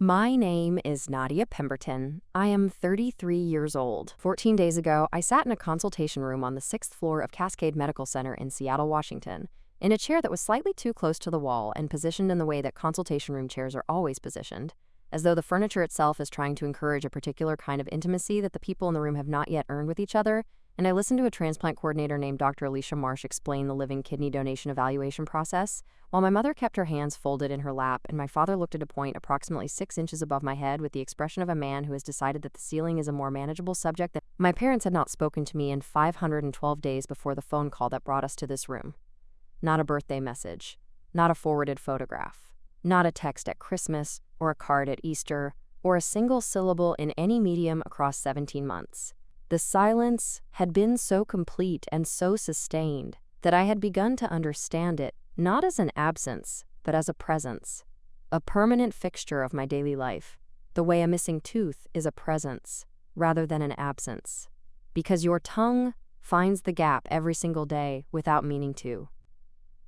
My name is Nadia Pemberton. I am 33 years old. 14 days ago, I sat in a consultation room on the 6th floor of Cascade Medical Center in Seattle, Washington, in a chair that was slightly too close to the wall and positioned in the way that consultation room chairs are always positioned, as though the furniture itself is trying to encourage a particular kind of intimacy that the people in the room have not yet earned with each other. And I listened to a transplant coordinator named Dr. Alicia Marsh explain the living kidney donation evaluation process, while my mother kept her hands folded in her lap and my father looked at a point approximately 6 inches above my head with the expression of a man who has decided that the ceiling is a more manageable subject. That my parents had not spoken to me in 512 days before the phone call that brought us to this room. Not a birthday message, not a forwarded photograph, not a text at Christmas or a card at Easter, or a single syllable in any medium across 17 months. The silence had been so complete and so sustained that I had begun to understand it not as an absence, but as a presence, a permanent fixture of my daily life, the way a missing tooth is a presence rather than an absence, because your tongue finds the gap every single day without meaning to.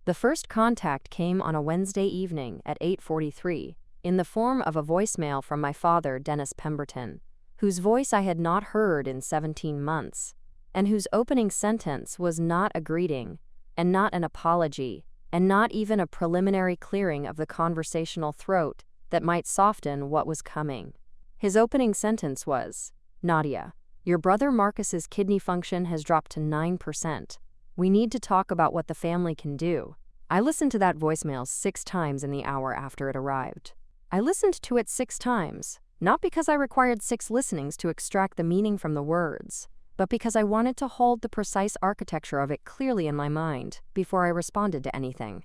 The first contact came on a Wednesday evening at 8:43 in the form of a voicemail from my father, Dennis Pemberton, whose voice I had not heard in 17 months, and whose opening sentence was not a greeting, and not an apology, and not even a preliminary clearing of the conversational throat that might soften what was coming. His opening sentence was, "Nadia, your brother Marcus's kidney function has dropped to 9%. We need to talk about what the family can do." I listened to that voicemail 6 times in the hour after it arrived. I listened to it 6 times. Not because I required 6 listenings to extract the meaning from the words, but because I wanted to hold the precise architecture of it clearly in my mind before I responded to anything.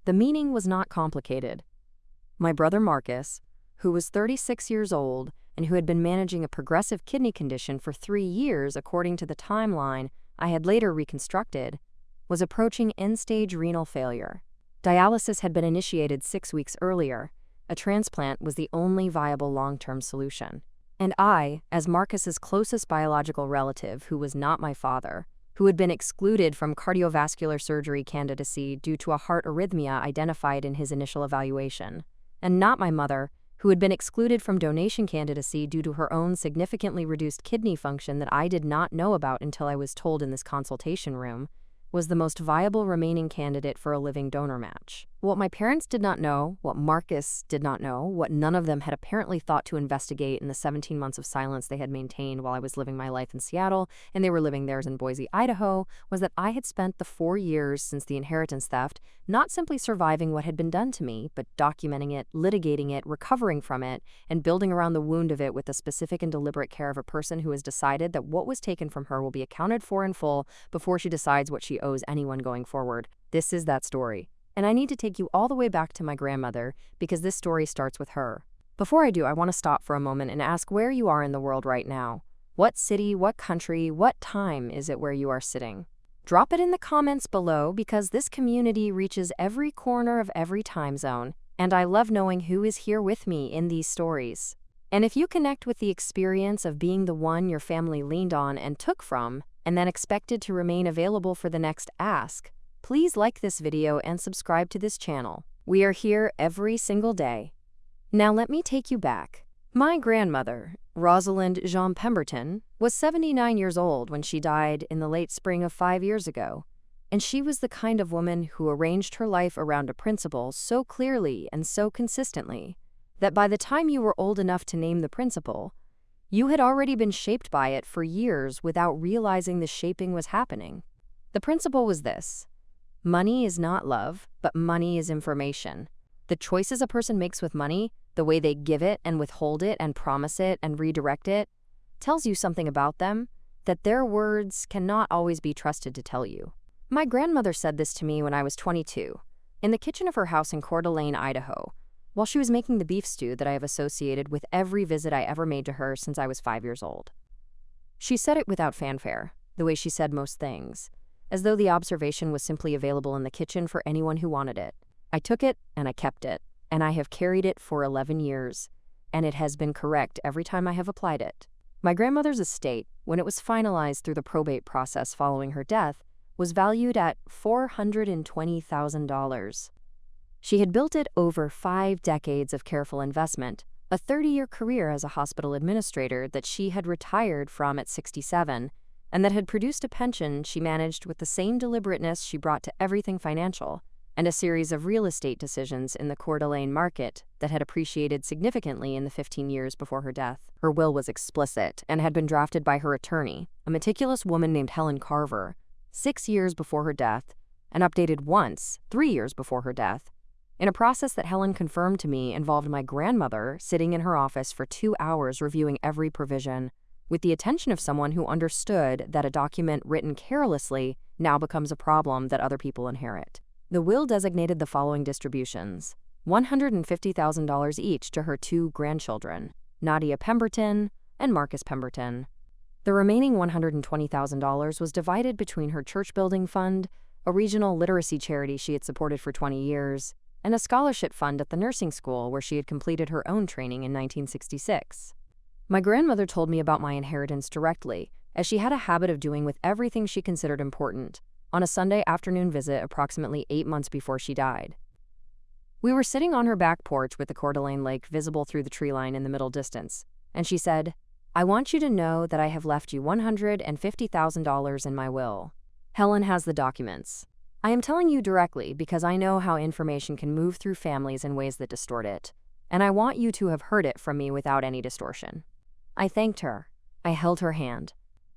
The meaning was not complicated. My brother Marcus, who was 36 years old and who had been managing a progressive kidney condition for 3 years according to the timeline I had later reconstructed, was approaching end-stage renal failure. Dialysis had been initiated 6 weeks earlier. A transplant was the only viable long-term solution. And I, as Marcus's closest biological relative who was not my father, who had been excluded from cardiovascular surgery candidacy due to a heart arrhythmia identified in his initial evaluation, and not my mother, who had been excluded from donation candidacy due to her own significantly reduced kidney function that I did not know about until I was told in this consultation room, was the most viable remaining candidate for a living donor match. What my parents did not know, what Marcus did not know, what none of them had apparently thought to investigate in the 17 months of silence they had maintained while I was living my life in Seattle and they were living theirs in Boise, Idaho, was that I had spent the 4 years since the inheritance theft not simply surviving what had been done to me, but documenting it, litigating it, recovering from it, and building around the wound of it with the specific and deliberate care of a person who has decided that what was taken from her will be accounted for in full before she decides what she owes anyone going forward. This is that story. And I need to take you all the way back to my grandmother because this story starts with her. Before I do, I want to stop for a moment and ask where you are in the world right now. What city, what country, what time is it where you are sitting? Drop it in the comments below because this community reaches every corner of every time zone, and I love knowing who is here with me in these stories. And if you connect with the experience of being the one your family leaned on and took from, and then expected to remain available for the next ask, please like this video and subscribe to this channel. We are here every single day. Now let me take you back. My grandmother, Rosalind Jean Pemberton, was 79 years old when she died in the late spring of 5 years ago, and she was the kind of woman who arranged her life around a principle so clearly and so consistently that by the time you were old enough to name the principle, you had already been shaped by it for years without realizing the shaping was happening. The principle was this: money is not love, but money is information. The choices a person makes with money, the way they give it and withhold it and promise it and redirect it, tells you something about them that their words cannot always be trusted to tell you. My grandmother said this to me when I was 22, in the kitchen of her house in Coeur d'Alene, Idaho, while she was making the beef stew that I have associated with every visit I ever made to her since I was 5 years old. She said it without fanfare, the way she said most things, as though the observation was simply available in the kitchen for anyone who wanted it. I took it and I kept it, and I have carried it for 11 years, and it has been correct every time I have applied it. My grandmother's estate, when it was finalized through the probate process following her death, was valued at $420,000. She had built it over 5 decades of careful investment, a 30-year career as a hospital administrator that she had retired from at 67, and that had produced a pension she managed with the same deliberateness she brought to everything financial, and a series of real estate decisions in the Coeur d'Alene market that had appreciated significantly in the 15 years before her death. Her will was explicit and had been drafted by her attorney, a meticulous woman named Helen Carver, 6 years before her death, and updated once, 3 years before her death, in a process that Helen confirmed to me involved my grandmother sitting in her office for 2 hours reviewing every provision, with the attention of someone who understood that a document written carelessly now becomes a problem that other people inherit. The will designated the following distributions: $150,000 each to her 2 grandchildren, Nadia Pemberton and Marcus Pemberton. The remaining $120,000 was divided between her church building fund, a regional literacy charity she had supported for 20 years, and a scholarship fund at the nursing school where she had completed her own training in 1966. My grandmother told me about my inheritance directly, as she had a habit of doing with everything she considered important, on a Sunday afternoon visit approximately 8 months before she died. We were sitting on her back porch with the Coeur d'Alene Lake visible through the tree line in the middle distance, and she said, "I want you to know that I have left you $150,000 in my will. Helen has the documents. I am telling you directly because I know how information can move through families in ways that distort it, and I want you to have heard it from me without any distortion." I thanked her. I held her hand.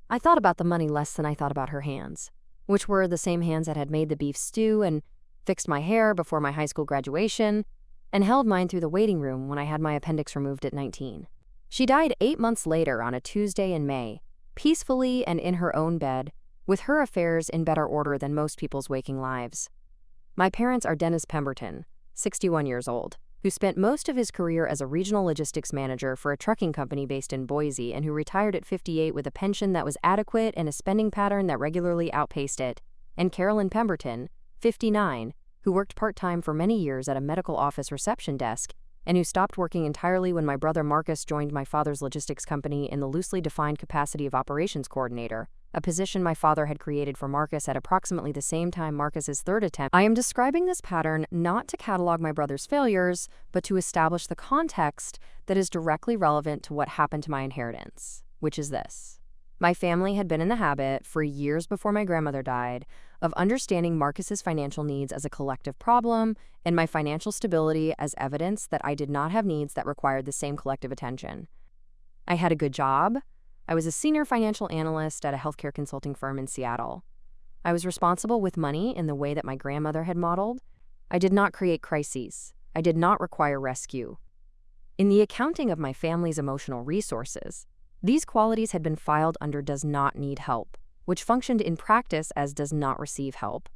I thought about the money less than I thought about her hands, which were the same hands that had made the beef stew and fixed my hair before my high school graduation, and held mine through the waiting room when I had my appendix removed at 19. She died 8 months later on a Tuesday in May, peacefully and in her own bed, with her affairs in better order than most people's waking lives. My parents are Dennis Pemberton, 61 years old, who spent most of his career as a regional logistics manager for a trucking company based in Boise and who retired at 58 with a pension that was adequate and a spending pattern that regularly outpaced it, and Carolyn Pemberton, 59, who worked part-time for many years at a medical office reception desk and who stopped working entirely when my brother Marcus joined my father's logistics company in the loosely defined capacity of operations coordinator, a position my father had created for Marcus at approximately the same time Marcus's third attempt. I am describing this pattern not to catalog my brother's failures, but to establish the context that is directly relevant to what happened to my inheritance, which is this. My family had been in the habit, for years before my grandmother died, of understanding Marcus's financial needs as a collective problem and my financial stability as evidence that I did not have needs that required the same collective attention. I had a good job. I was a senior financial analyst at a healthcare consulting firm in Seattle. I was responsible with money in the way that my grandmother had modeled. I did not create crises. I did not require rescue. In the accounting of my family's emotional resources, these qualities had been filed under does not need help, which functioned in practice as does not receive help,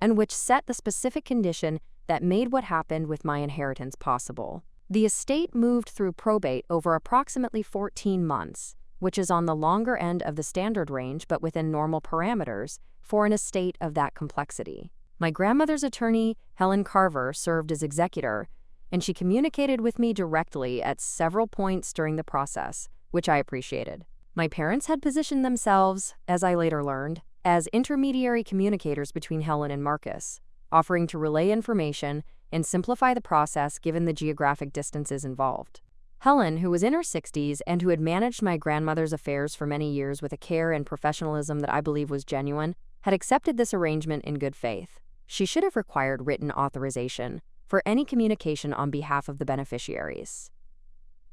and which set the specific condition that made what happened with my inheritance possible. The estate moved through probate over approximately 14 months, which is on the longer end of the standard range but within normal parameters for an estate of that complexity. My grandmother's attorney, Helen Carver, served as executor, and she communicated with me directly at several points during the process, which I appreciated. My parents had positioned themselves, as I later learned, as intermediary communicators between Helen and Marcus, offering to relay information and simplify the process given the geographic distances involved. Helen, who was in her 60s and who had managed my grandmother's affairs for many years with a care and professionalism that I believe was genuine, had accepted this arrangement in good faith. She should have required written authorization for any communication on behalf of the beneficiaries.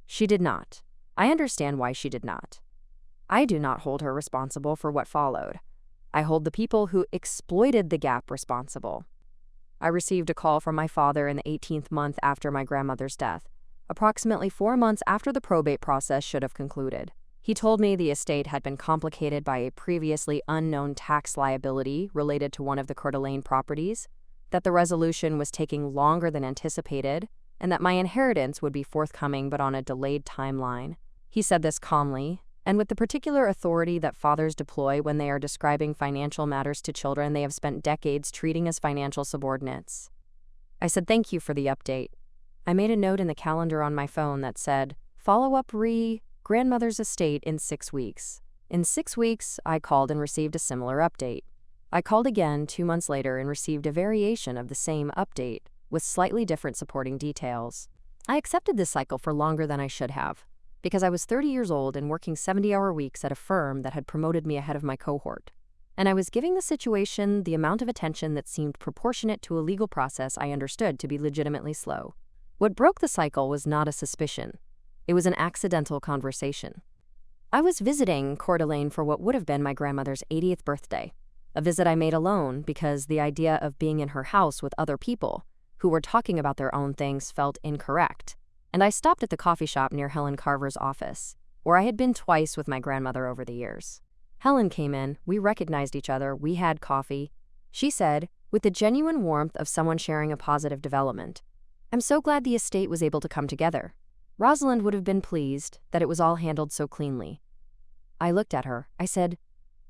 She did not. I understand why she did not. I do not hold her responsible for what followed. I hold the people who exploited the gap responsible. I received a call from my father in the 18th month after my grandmother's death, approximately 4 months after the probate process should have concluded. He told me the estate had been complicated by a previously unknown tax liability related to one of the Coeur d'Alene properties, that the resolution was taking longer than anticipated, and that my inheritance would be forthcoming but on a delayed timeline. He said this calmly, and with the particular authority that fathers deploy when they are describing financial matters to children they have spent decades treating as financial subordinates. I said thank you for the update. I made a note in the calendar on my phone that said, follow-up grandmother's estate in 6 weeks. In 6 weeks, I called and received a similar update. I called again 2 months later and received a variation of the same update with slightly different supporting details. I accepted this cycle for longer than I should have, because I was 30 years old and working 70-hour weeks at a firm that had promoted me ahead of my cohort. And I was giving the situation the amount of attention that seemed proportionate to a legal process I understood to be legitimately slow. What broke the cycle was not a suspicion. It was an accidental conversation. I was visiting Coeur d'Alene for what would have been my grandmother's 80th birthday, a visit I made alone because the idea of being in her house with other people who were talking about their own things felt incorrect. And I stopped at the coffee shop near Helen Carver's office, where I had been twice with my grandmother over the years. Helen came in, we recognized each other, we had coffee. She said, with the genuine warmth of someone sharing a positive development, "I'm so glad the estate was able to come together. Rosalind would have been pleased that it was all handled so cleanly." I looked at her. I said,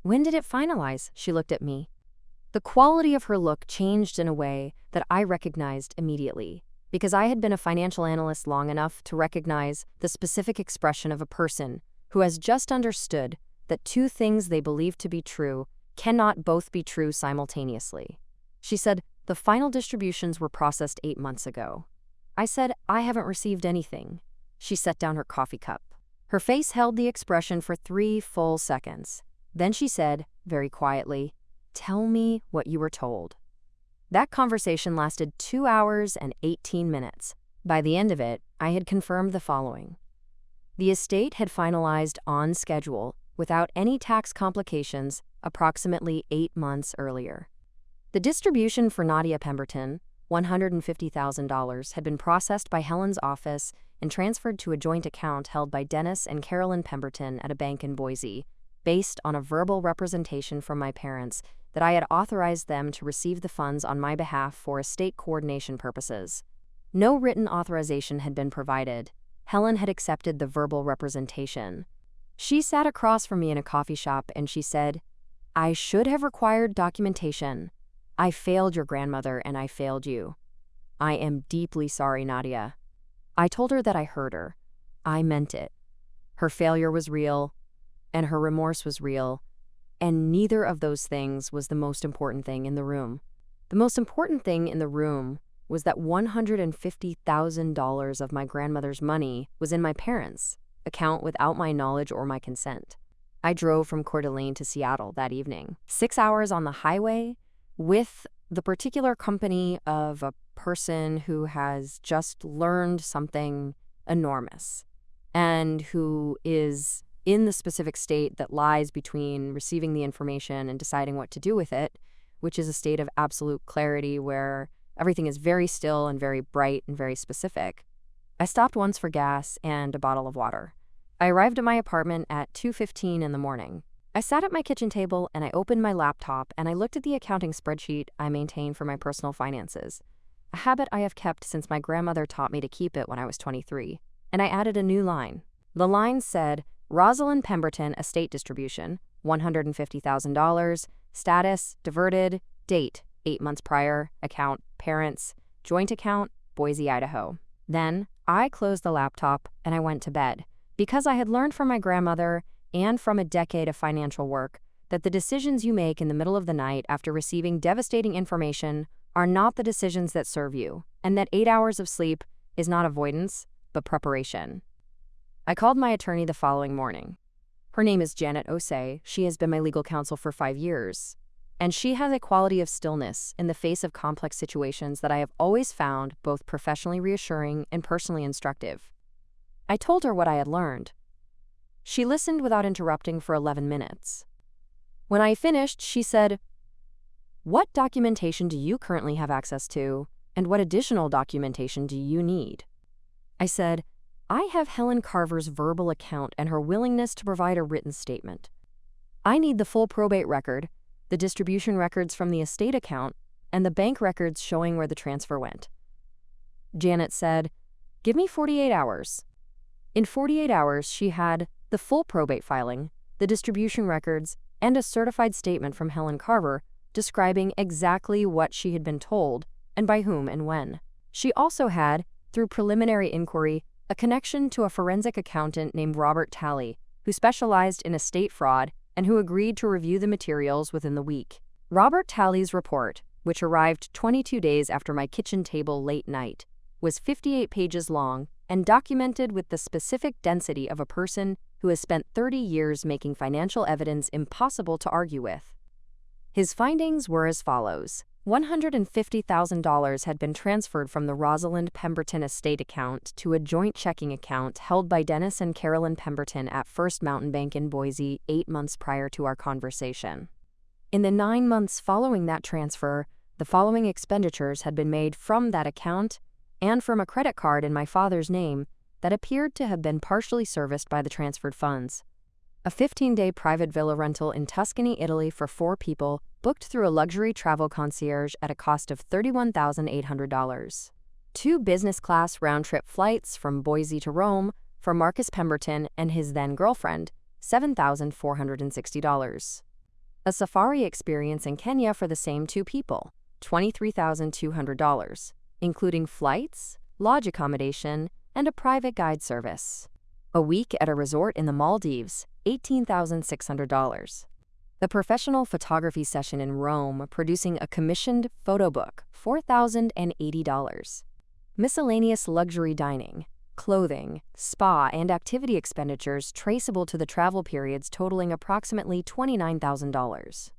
"When did it finalize?" She looked at me. The quality of her look changed in a way that I recognized immediately, because I had been a financial analyst long enough to recognize the specific expression of a person who has just understood that two things they believe to be true cannot both be true simultaneously. She said, "The final distributions were processed 8 months ago." I said, "I haven't received anything." She set down her coffee cup. Her face held the expression for 3 full seconds. Then she said, very quietly, "Tell me what you were told." That conversation lasted 2 hours and 18 minutes. By the end of it, I had confirmed the following. The estate had finalized on schedule, without any tax complications, approximately 8 months earlier. The distribution for Nadia Pemberton, $150,000, had been processed by Helen's office and transferred to a joint account held by Dennis and Carolyn Pemberton at a bank in Boise, based on a verbal representation from my parents that I had authorized them to receive the funds on my behalf for estate coordination purposes. No written authorization had been provided. Helen had accepted the verbal representation. She sat across from me in a coffee shop and she said, "I should have required documentation. I failed your grandmother and I failed you. I am deeply sorry, Nadia." I told her that I heard her. I meant it. Her failure was real, and her remorse was real, and neither of those things was the most important thing in the room. The most important thing in the room was that $150,000 of my grandmother's money was in my parents' account without my knowledge or my consent. I drove from Coeur d'Alene to Seattle that evening, 6 hours on the highway, with the particular company of a person who has just learned something enormous and who is in the specific state that lies between receiving the information and deciding what to do with it, which is a state of absolute clarity where everything is very still and very bright and very specific. I stopped once for gas and a bottle of water. I arrived at my apartment at 2:15 in the morning. I sat at my kitchen table and I opened my laptop and I looked at the accounting spreadsheet I maintain for my personal finances, a habit I have kept since my grandmother taught me to keep it when I was 23, and I added a new line. The line said, "Rosalind Pemberton estate distribution, $150,000, status, diverted, date, 8 months prior, account, parents, joint account, Boise, Idaho." Then, I closed the laptop and I went to bed, because I had learned from my grandmother and from a decade of financial work that the decisions you make in the middle of the night after receiving devastating information are not the decisions that serve you, and that 8 hours of sleep is not avoidance, but preparation. I called my attorney the following morning. Her name is Janet Osei. She has been my legal counsel for 5 years, and she has a quality of stillness in the face of complex situations that I have always found both professionally reassuring and personally instructive. I told her what I had learned. She listened without interrupting for 11 minutes. When I finished, she said, "What documentation do you currently have access to, and what additional documentation do you need?" I said, "I have Helen Carver's verbal account and her willingness to provide a written statement. I need the full probate record, the distribution records from the estate account, and the bank records showing where the transfer went." Janet said, "Give me 48 hours. In 48 hours, she had the full probate filing, the distribution records, and a certified statement from Helen Carver describing exactly what she had been told and by whom and when. She also had, through preliminary inquiry, a connection to a forensic accountant named Robert Talley, who specialized in estate fraud and who agreed to review the materials within the week. Robert Talley's report, which arrived 22 days after my kitchen table late night, was 58 pages long and documented with the specific density of a person who has spent 30 years making financial evidence impossible to argue with. His findings were as follows. $150,000 had been transferred from the Rosalind Pemberton estate account to a joint checking account held by Dennis and Carolyn Pemberton at First Mountain Bank in Boise 8 months prior to our conversation. In the 9 months following that transfer, the following expenditures had been made from that account and from a credit card in my father's name that appeared to have been partially serviced by the transferred funds. A 15-day private villa rental in Tuscany, Italy for 4 people, booked through a luxury travel concierge at a cost of $31,800. 2 business-class round-trip flights from Boise to Rome for Marcus Pemberton and his then-girlfriend, $7,460. A safari experience in Kenya for the same 2 people, $23,200, including flights, lodge accommodation, and a private guide service. A week at a resort in the Maldives, $18,600. The professional photography session in Rome producing a commissioned photo book, $4,080. Miscellaneous luxury dining, clothing, spa, and activity expenditures traceable to the travel periods totaling approximately $29,000.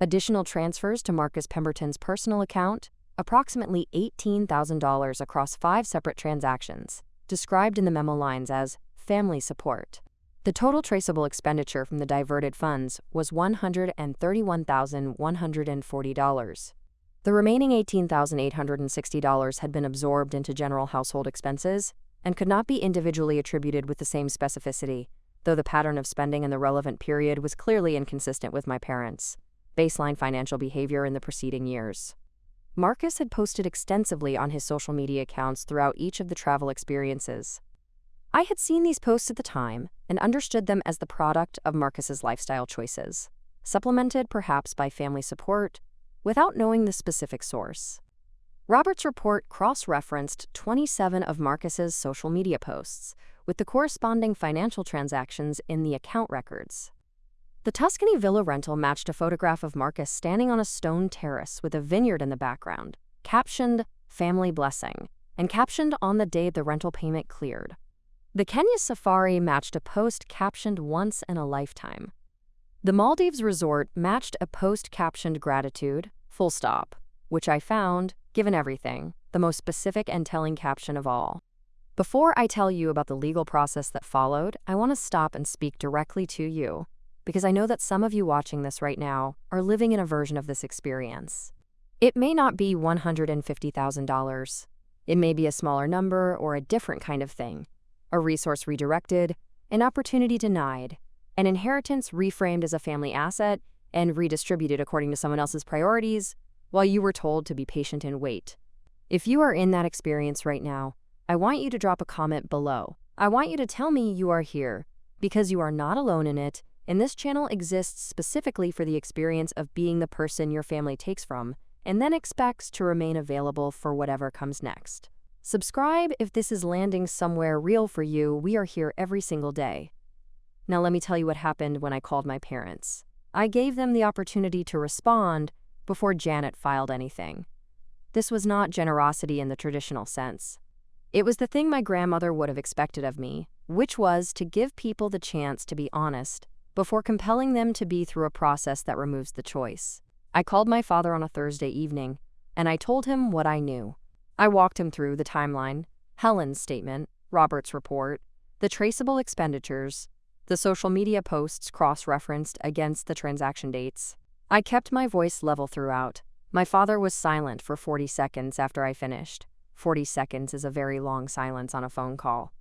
Additional transfers to Marcus Pemberton's personal account, approximately $18,000 across 5 separate transactions, described in the memo lines as family support. The total traceable expenditure from the diverted funds was $131,140. The remaining $18,860 had been absorbed into general household expenses and could not be individually attributed with the same specificity, though the pattern of spending in the relevant period was clearly inconsistent with my parents' baseline financial behavior in the preceding years. Marcus had posted extensively on his social media accounts throughout each of the travel experiences. I had seen these posts at the time and understood them as the product of Marcus's lifestyle choices, supplemented perhaps by family support, without knowing the specific source. Robert's report cross-referenced 27 of Marcus's social media posts, with the corresponding financial transactions in the account records. The Tuscany villa rental matched a photograph of Marcus standing on a stone terrace with a vineyard in the background, captioned "Family Blessing," and captioned "On the day the rental payment cleared." The Kenya safari matched a post captioned "Once in a lifetime." The Maldives resort matched a post captioned "Gratitude, full stop," which I found, given everything, the most specific and telling caption of all. Before I tell you about the legal process that followed, I want to stop and speak directly to you, because I know that some of you watching this right now are living in a version of this experience. It may not be $150,000. It may be a smaller number or a different kind of thing. A resource redirected, an opportunity denied, an inheritance reframed as a family asset and redistributed according to someone else's priorities, while you were told to be patient and wait. If you are in that experience right now, I want you to drop a comment below. I want you to tell me you are here, because you are not alone in it, and this channel exists specifically for the experience of being the person your family takes from, and then expects to remain available for whatever comes next. Subscribe if this is landing somewhere real for you. We are here every single day. Now let me tell you what happened when I called my parents. I gave them the opportunity to respond before Janet filed anything. This was not generosity in the traditional sense. It was the thing my grandmother would have expected of me, which was to give people the chance to be honest before compelling them to be through a process that removes the choice. I called my father on a Thursday evening, and I told him what I knew. I walked him through the timeline, Helen's statement, Robert's report, the traceable expenditures, the social media posts cross-referenced against the transaction dates. I kept my voice level throughout. My father was silent for 40 seconds after I finished. 40 seconds is a very long silence on a phone call.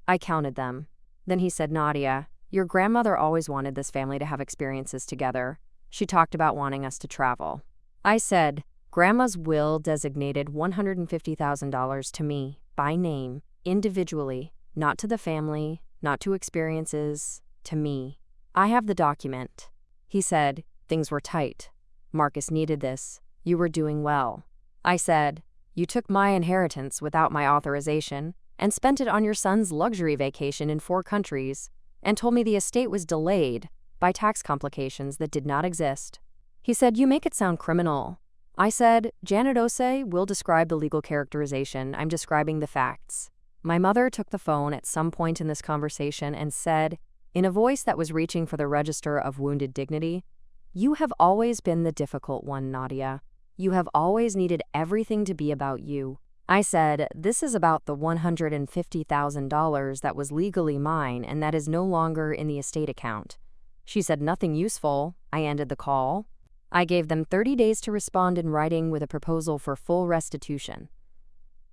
I counted them. Then he said, "Nadia, your grandmother always wanted this family to have experiences together. She talked about wanting us to travel." I said, "Grandma's will designated $150,000 to me, by name, individually, not to the family, not to experiences, to me. I have the document." He said, "Things were tight. Marcus needed this. You were doing well." I said, "You took my inheritance without my authorization and spent it on your son's luxury vacation in 4 countries and told me the estate was delayed by tax complications that did not exist." He said, "You make it sound criminal." I said, Janet Osei will describe the legal characterization. I'm describing the facts. My mother took the phone at some point in this conversation and said, in a voice that was reaching for the register of wounded dignity, "You have always been the difficult one, Nadia. You have always needed everything to be about you." I said, this is about the $150,000 that was legally mine and that is no longer in the estate account. She said, nothing useful. I ended the call. I gave them 30 days to respond in writing with a proposal for full restitution.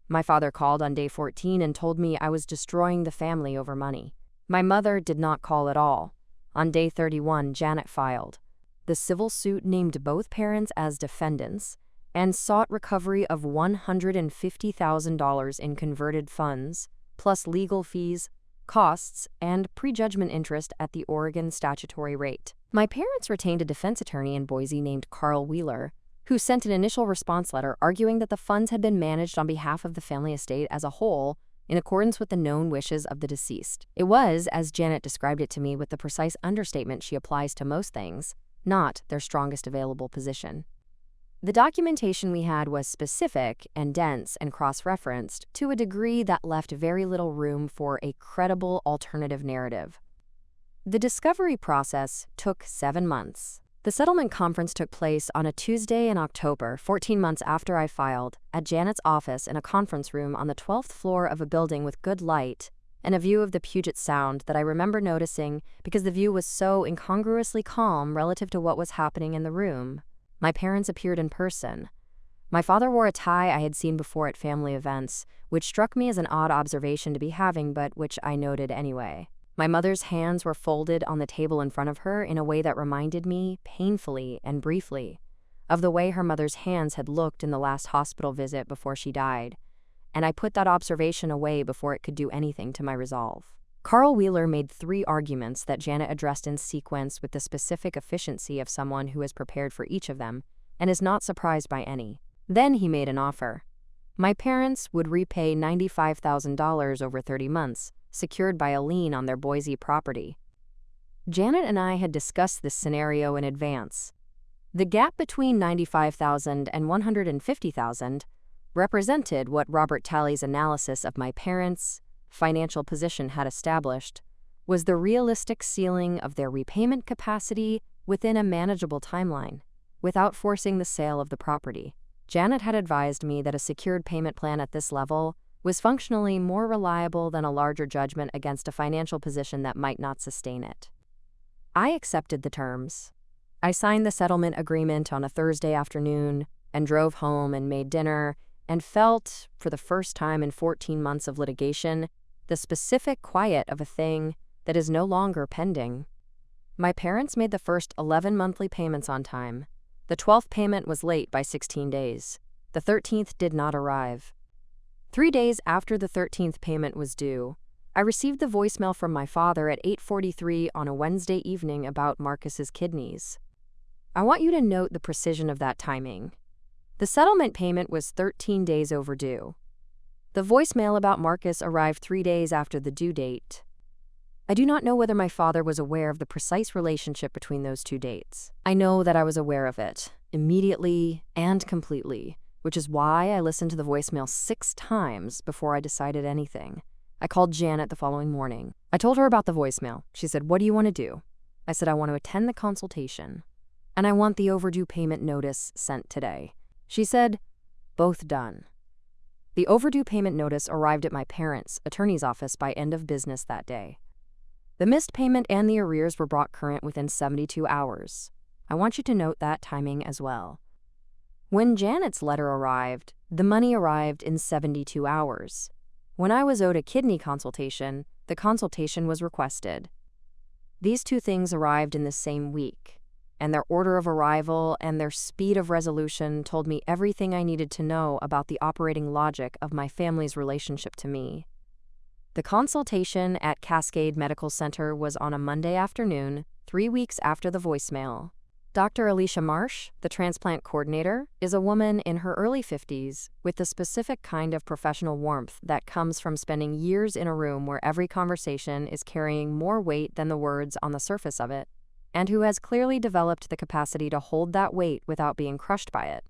My father called on day 14 and told me I was destroying the family over money. My mother did not call at all. On day 31, Janet filed. The civil suit named both parents as defendants and sought recovery of $150,000 in converted funds, plus legal fees, costs, and prejudgment interest at the Oregon statutory rate. My parents retained a defense attorney in Boise named Carl Wheeler, who sent an initial response letter arguing that the funds had been managed on behalf of the family estate as a whole in accordance with the known wishes of the deceased. It was, as Janet described it to me with the precise understatement she applies to most things, not their strongest available position. The documentation we had was specific and dense and cross-referenced to a degree that left very little room for a credible alternative narrative. The discovery process took 7 months. The settlement conference took place on a Tuesday in October, 14 months after I filed, at Janet's office in a conference room on the 12th floor of a building with good light and a view of the Puget Sound that I remember noticing because the view was so incongruously calm relative to what was happening in the room. My parents appeared in person. My father wore a tie I had seen before at family events, which struck me as an odd observation to be having, but which I noted anyway. My mother's hands were folded on the table in front of her in a way that reminded me, painfully and briefly, of the way her mother's hands had looked in the last hospital visit before she died, and I put that observation away before it could do anything to my resolve. Carl Wheeler made 3 arguments that Janet addressed in sequence with the specific efficiency of someone who is prepared for each of them and is not surprised by any. Then he made an offer. My parents would repay $95,000 over 30 months, secured by a lien on their Boise property. Janet and I had discussed this scenario in advance. The gap between $95,000 and $150,000 represented what Robert Talley's analysis of my parents' financial position had established was the realistic ceiling of their repayment capacity within a manageable timeline, without forcing the sale of the property. Janet had advised me that a secured payment plan at this level was functionally more reliable than a larger judgment against a financial position that might not sustain it. I accepted the terms. I signed the settlement agreement on a Thursday afternoon and drove home and made dinner and felt, for the first time in 14 months of litigation, the specific quiet of a thing that is no longer pending. My parents made the first 11 monthly payments on time. The 12th payment was late by 16 days. The 13th did not arrive. 3 days after the 13th payment was due, I received the voicemail from my father at 8:43 on a Wednesday evening about Marcus's kidneys. I want you to note the precision of that timing. The settlement payment was 13 days overdue. The voicemail about Marcus arrived 3 days after the due date. I do not know whether my father was aware of the precise relationship between those 2 dates. I know that I was aware of it, immediately and completely, which is why I listened to the voicemail 6 times before I decided anything. I called Janet the following morning. I told her about the voicemail. She said, "What do you want to do?" I said, "I want to attend the consultation, and I want the overdue payment notice sent today." She said, "Both done." The overdue payment notice arrived at my parents' attorney's office by end of business that day. The missed payment and the arrears were brought current within 72 hours. I want you to note that timing as well. When Janet's letter arrived, the money arrived in 72 hours. When I was owed a kidney consultation, the consultation was requested. These 2 things arrived in the same week, and their order of arrival and their speed of resolution told me everything I needed to know about the operating logic of my family's relationship to me. The consultation at Cascade Medical Center was on a Monday afternoon, 3 weeks after the voicemail. Dr. Alicia Marsh, the transplant coordinator, is a woman in her early 50s with the specific kind of professional warmth that comes from spending years in a room where every conversation is carrying more weight than the words on the surface of it, and who has clearly developed the capacity to hold that weight without being crushed by it.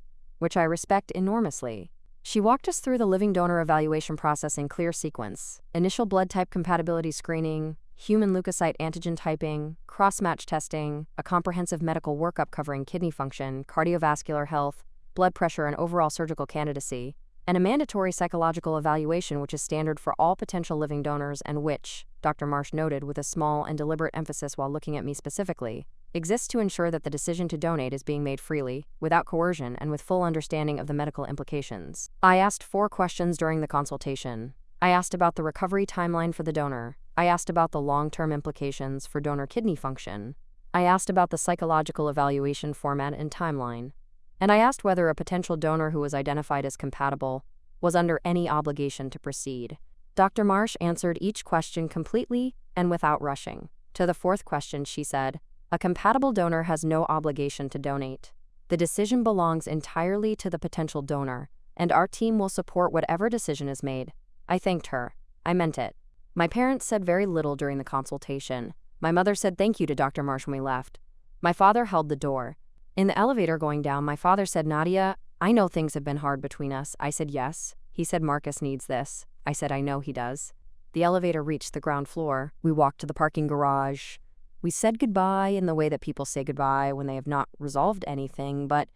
which I respect enormously. She walked us through the living donor evaluation process in clear sequence: initial blood type compatibility screening, human leukocyte antigen typing, cross-match testing, a comprehensive medical workup covering kidney function, cardiovascular health, blood pressure, and overall surgical candidacy, and a mandatory psychological evaluation which is standard for all potential living donors and which, Dr. Marsh noted with a small and deliberate emphasis while looking at me specifically, exists to ensure that the decision to donate is being made freely, without coercion, and with full understanding of the medical implications. I asked 4 questions during the consultation. I asked about the recovery timeline for the donor. I asked about the long-term implications for donor kidney function. I asked about the psychological evaluation format and timeline. And I asked whether a potential donor who was identified as compatible was under any obligation to proceed. Dr. Marsh answered each question completely and without rushing. To the 4th question, she said, "A compatible donor has no obligation to donate. The decision belongs entirely to the potential donor, and our team will support whatever decision is made." I thanked her. I meant it. My parents said very little during the consultation. My mother said thank you to Dr. Marsh when we left. My father held the door. In the elevator going down, my father said, "Nadia, I know things have been hard between us." I said yes. He said Marcus needs this. I said I know he does. The elevator reached the ground floor. We walked to the parking garage. We said goodbye in the way that people say goodbye when they have not resolved anything, but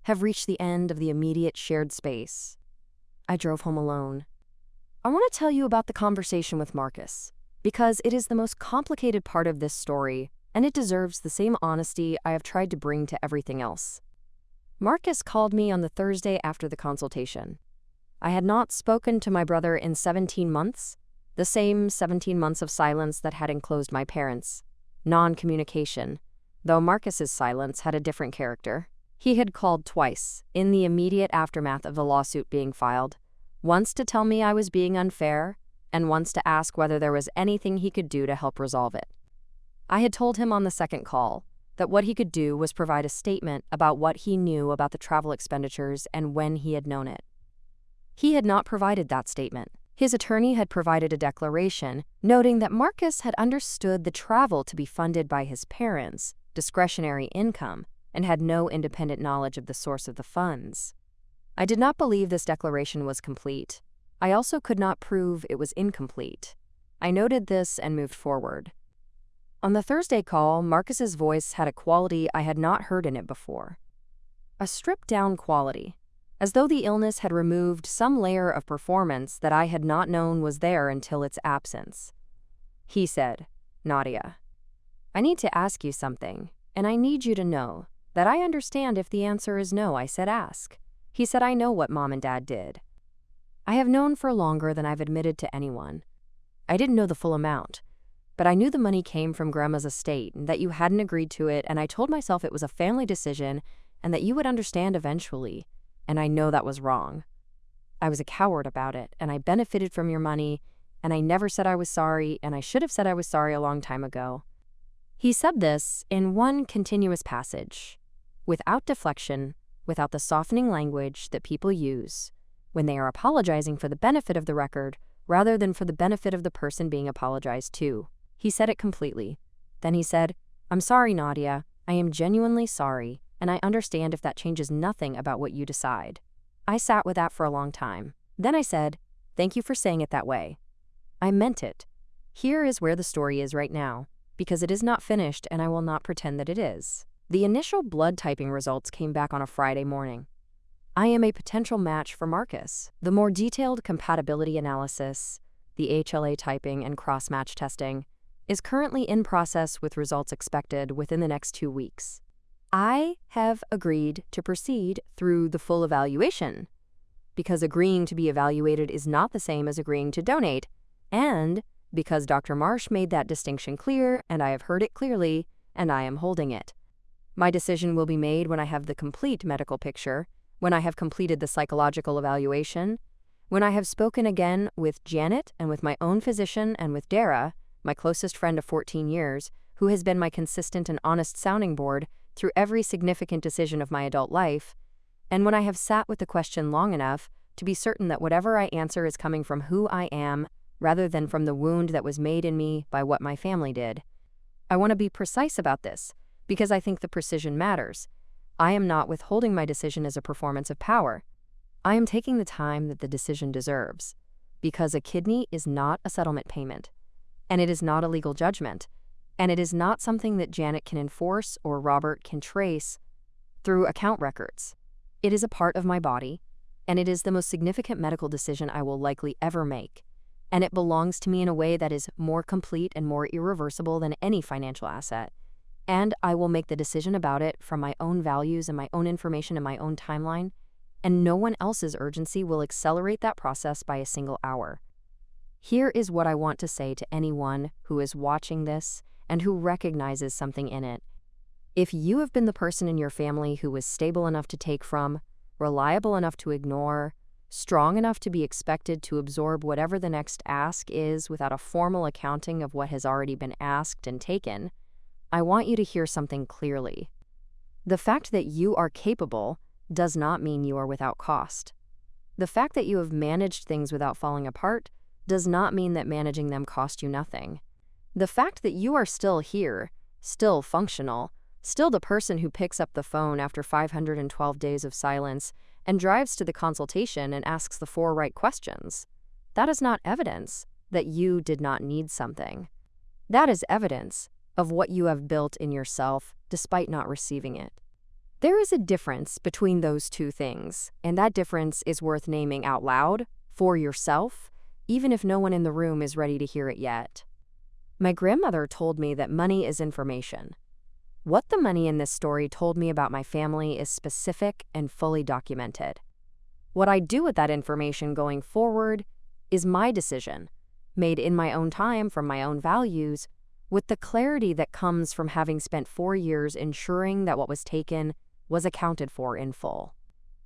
have reached the end of the immediate shared space. I drove home alone. I want to tell you about the conversation with Marcus, because it is the most complicated part of this story, and it deserves the same honesty I have tried to bring to everything else. Marcus called me on the Thursday after the consultation. I had not spoken to my brother in 17 months, the same 17 months of silence that had enclosed my parents. Non-communication, though Marcus's silence had a different character. He had called twice, in the immediate aftermath of the lawsuit being filed, once to tell me I was being unfair, and once to ask whether there was anything he could do to help resolve it. I had told him on the second call that what he could do was provide a statement about what he knew about the travel expenditures and when he had known it. He had not provided that statement. His attorney had provided a declaration noting that Marcus had understood the travel to be funded by his parents' discretionary income and had no independent knowledge of the source of the funds. I did not believe this declaration was complete. I also could not prove it was incomplete. I noted this and moved forward. On the Thursday call, Marcus's voice had a quality I had not heard in it before. A stripped-down quality, as though the illness had removed some layer of performance that I had not known was there until its absence. He said, "Nadia, I need to ask you something, and I need you to know that I understand if the answer is no." I said, "Ask." He said, "I know what Mom and Dad did. I have known for longer than I've admitted to anyone. I didn't know the full amount, but I knew the money came from Grandma's estate and that you hadn't agreed to it, and I told myself it was a family decision and that you would understand eventually, and I know that was wrong. I was a coward about it, and I benefited from your money, and I never said I was sorry, and I should have said I was sorry a long time ago." He said this in one continuous passage, without deflection, without the softening language that people use when they are apologizing for the benefit of the record rather than for the benefit of the person being apologized to. He said it completely. Then he said, "I'm sorry, Nadia. I am genuinely sorry, and I understand if that changes nothing about what you decide." I sat with that for a long time. Then I said, "Thank you for saying it that way. I meant it. Here is where the story is right now, because it is not finished and I will not pretend that it is." The initial blood typing results came back on a Friday morning. I am a potential match for Marcus. The more detailed compatibility analysis, the HLA typing and cross-match testing, is currently in process with results expected within the next 2 weeks. I have agreed to proceed through the full evaluation, because agreeing to be evaluated is not the same as agreeing to donate, and because Dr. Marsh made that distinction clear and I have heard it clearly, and I am holding it. My decision will be made when I have the complete medical picture, when I have completed the psychological evaluation, when I have spoken again with Janet and with my own physician and with Dara, my closest friend of 14 years, who has been my consistent and honest sounding board through every significant decision of my adult life, and when I have sat with the question long enough to be certain that whatever I answer is coming from who I am rather than from the wound that was made in me by what my family did. I want to be precise about this, because I think the precision matters. I am not withholding my decision as a performance of power. I am taking the time that the decision deserves, because a kidney is not a settlement payment, and it is not a legal judgment, and it is not something that Janet can enforce or Robert can trace through account records. It is a part of my body, and it is the most significant medical decision I will likely ever make, and it belongs to me in a way that is more complete and more irreversible than any financial asset. And I will make the decision about it from my own values and my own information and my own timeline, and no one else's urgency will accelerate that process by a single hour. Here is what I want to say to anyone who is watching this and who recognizes something in it. If you have been the person in your family who was stable enough to take from, reliable enough to ignore, strong enough to be expected to absorb whatever the next ask is without a formal accounting of what has already been asked and taken, I want you to hear something clearly. The fact that you are capable does not mean you are without cost. The fact that you have managed things without falling apart does not mean that managing them cost you nothing. The fact that you are still here, still functional, still the person who picks up the phone after 512 days of silence and drives to the consultation and asks the 4 right questions, that is not evidence that you did not need something. That is evidence of what you have built in yourself despite not receiving it. There is a difference between those two things, and that difference is worth naming out loud for yourself, even if no one in the room is ready to hear it yet. My grandmother told me that money is information. What the money in this story told me about my family is specific and fully documented. What I do with that information going forward is my decision, made in my own time from my own values, with the clarity that comes from having spent 4 years ensuring that what was taken was accounted for in full.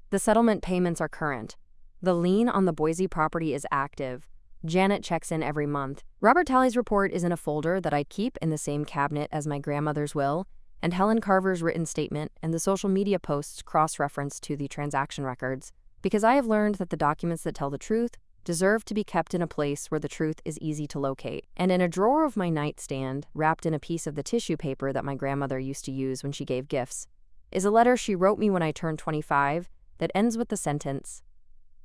The settlement payments are current. The lien on the Boise property is active. Janet checks in every month. Robert Talley's report is in a folder that I keep in the same cabinet as my grandmother's will, and Helen Carver's written statement and the social media posts cross-reference to the transaction records, because I have learned that the documents that tell the truth deserve to be kept in a place where the truth is easy to locate. And in a drawer of my nightstand, wrapped in a piece of the tissue paper that my grandmother used to use when she gave gifts, is a letter she wrote me when I turned 25 that ends with the sentence,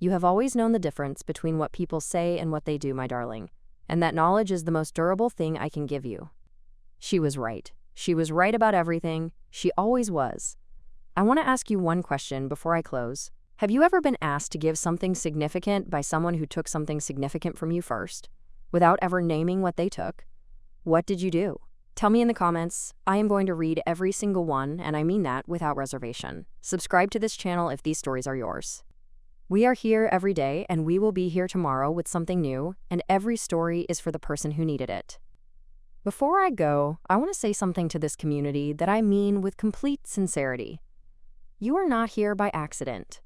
"You have always known the difference between what people say and what they do, my darling, and that knowledge is the most durable thing I can give you." She was right. She was right about everything. She always was. I want to ask you one question before I close. Have you ever been asked to give something significant by someone who took something significant from you first, without ever naming what they took? What did you do? Tell me in the comments. I am going to read every single one, and I mean that without reservation. Subscribe to this channel if these stories are yours. We are here every day, and we will be here tomorrow with something new, and every story is for the person who needed it. Before I go, I want to say something to this community that I mean with complete sincerity. You are not here by accident.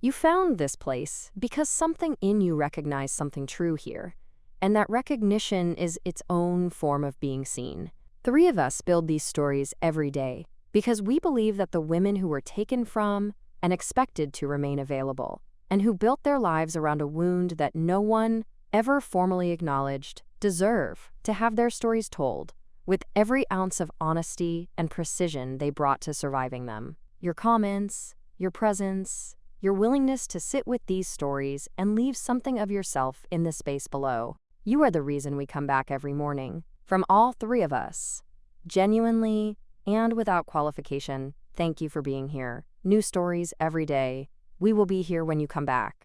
You found this place because something in you recognized something true here, and that recognition is its own form of being seen. 3 of us build these stories every day because we believe that the women who were taken from and expected to remain available, and who built their lives around a wound that no one ever formally acknowledged, deserve to have their stories told with every ounce of honesty and precision they brought to surviving them. Your comments, your presence, your willingness to sit with these stories and leave something of yourself in the space below. You are the reason we come back every morning. From all 3 of us, genuinely and without qualification, thank you for being here. New stories every day. We will be here when you come back.